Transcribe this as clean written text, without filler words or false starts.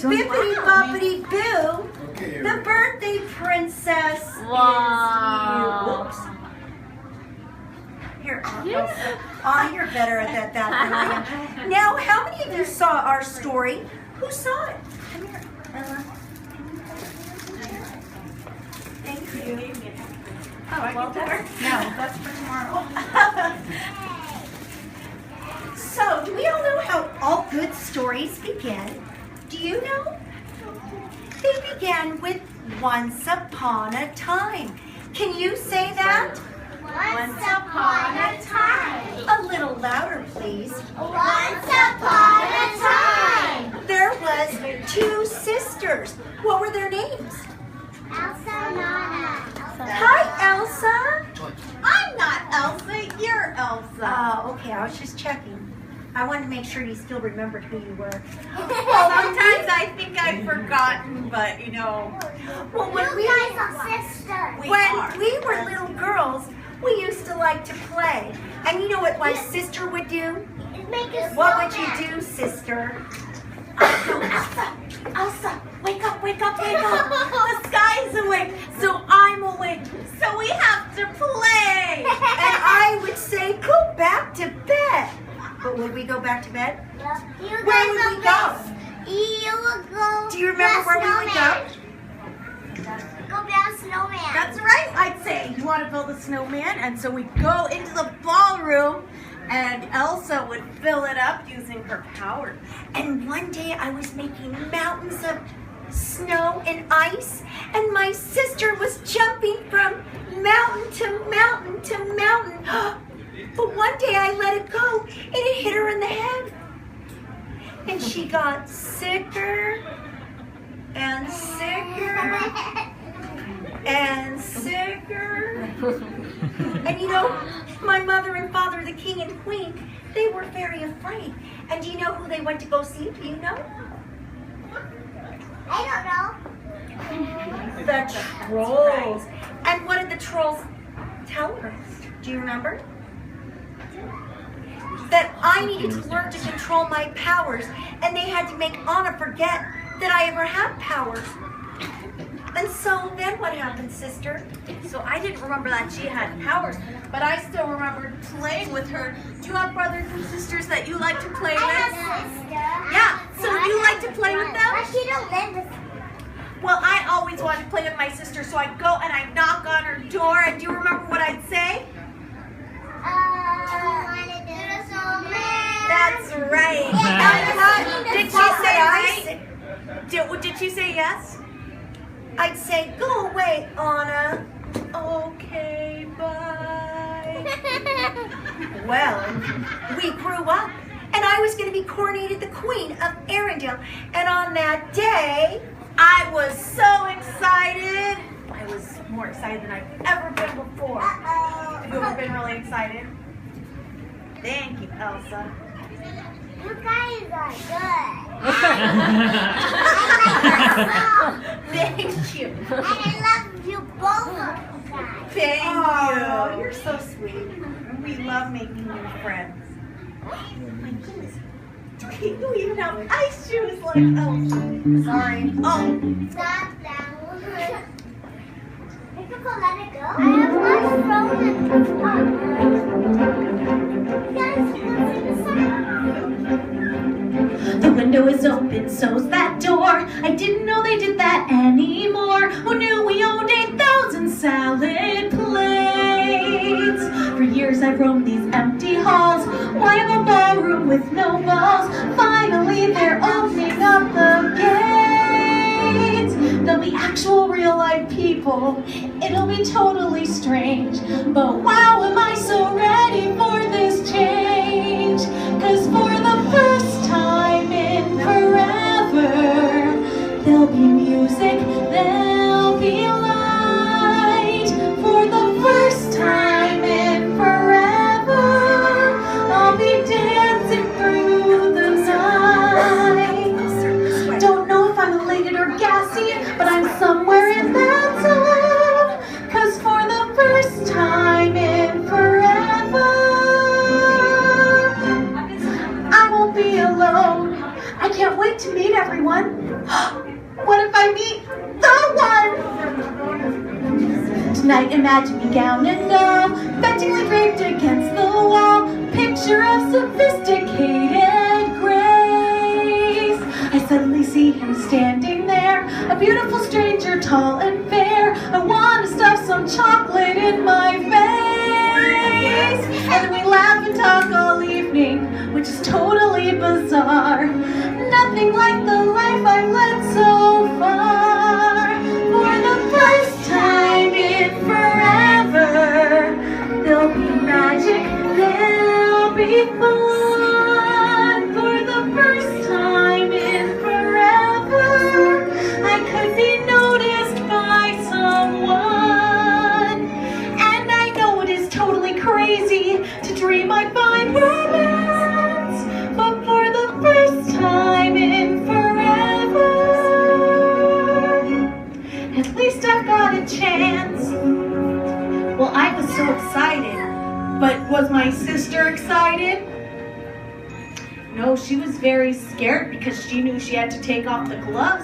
bippity boppity boo. The birthday princess is you. Whoops. Here, Elsa. Oh, you're better at that than I am. Now, how many of you saw our story? Who saw it? Come here, Ella. Thank you. Oh, well, that's for tomorrow. So, do we all know how all good stories begin? Do you know? They began with once upon a time. Can you say that? Once upon a time. A little louder, please. Once upon a time. There was two sisters. What were their names? Elsa and Anna. Hi, Elsa. I'm not Elsa, you're Elsa. Oh, okay, I was just checking. I wanted to make sure you still remembered who you were. Well, sometimes I think I've forgotten, but you know. Well, when You guys are sisters. when we were little girls, we used to like to play. And you know what my sister would do? Make a What would you snowman. do, sister? Elsa, wake up, wake up, wake up. The sky's awake, so I'm awake. So we have to play. And I would say, go back to bed. But would we go back to bed? You Where guys would are we go? best. You would go. Do you remember where we would go? Go build a snowman. That's right, I'd say. You want to build a snowman? And so we go into the ballroom, and Elsa would fill it up using her power. And one day I was making mountains of snow and ice, and my sister was jumping from mountain to mountain to mountain. But one day I let it go, and it hit her in the head. And she got sicker and sicker and sicker. And you know, my mother and father, the king and queen, they were very afraid. And do you know who they went to go see? Do you know? I don't know. The trolls. And what did the trolls tell her? Do you remember? That I needed to learn to control my powers, and they had to make Anna forget that I ever had powers. And so then what happened, sister? So I didn't remember that she had powers, but I still remembered playing with her. Do you have brothers and sisters that you like to play I with? have a sister. Yeah, so do you like to play with them? But she don't live with me. Well, I always wanted to play with my sister, so I'd go and I'd knock on her door, and do you remember what I'd say? Wanna do the snowman. That's right. Did she What say would I right? say? Did she say yes? I'd say, go away, Anna. Okay, bye. Well, we grew up, and I was going to be coronated the Queen of Arendelle. And on that day, I was so excited. I was more excited than I've ever been before. Have you ever been really excited? Thank you, Elsa. You guys are good. Thank you. And I love you both of you guys. Thank oh, you. you're so sweet. We love making new friends. My goodness. You even have ice shoes like Elsa. Sorry. Oh, Stop that. I think I'll let it go. I have one frozen. You guys want to sing the song? The window is open, so's that door. I didn't know they did that anymore. Who knew we owned 8,000 salad plates? For years I've roamed these empty halls. Why have a ballroom with no walls? Finally they're opening up the gates. There'll be actual real life people. It'll be totally strange. But wow, am I so ready for this change. 'Cause for the first time in forever, there'll be music, there'll be light. For the first time in forever, I'll be dancing through the night. Don't know if I'm elated or gassy, but I'm somewhere in that zone. 'Cause for the first time in forever, I won't be alone. I can't wait to meet everyone. What if I meet the one? Tonight imagine me gown and all, fetchingly draped against the wall, picture of sophisticated grace. I suddenly see him standing there, a beautiful stranger, tall and fair. I want to stuff some chocolate in my face. And then we laugh and talk all evening, which is totally bizarre. Nothing like the life I've led so far. For the first time in forever, there'll be magic, there'll be fun. For the first time in forever, I could be noticed by someone. And I know it is totally crazy to dream I find romance, but for the first time in forever, at least I've got a chance. Well, I was so excited, but was my sister excited? No, she was very scared because she knew she had to take off the gloves